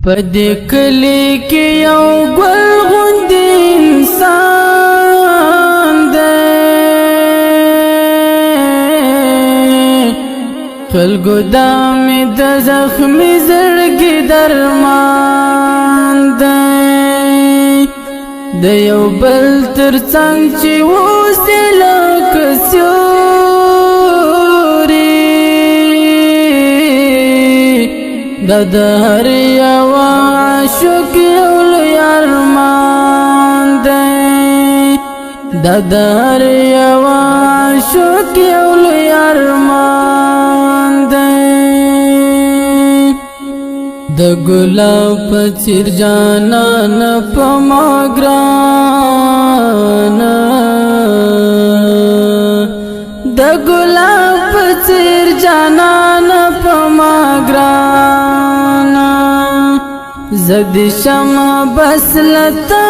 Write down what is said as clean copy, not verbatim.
پدې کلی کې یو ګل غوندې انسان دی خلکو دا مې د زخمي زړګي درمان دی د یو بل تر څنګ چې اوس دی لکه دا د هر یو عاشق یو لوی ارمان دی دا د هر یو عاشق یو لوی ارمان دی د ګلاب په څیر جانان په ما ګرانه د ګلاب په څیر جانان په ما ګرانه زد شمع بس لتا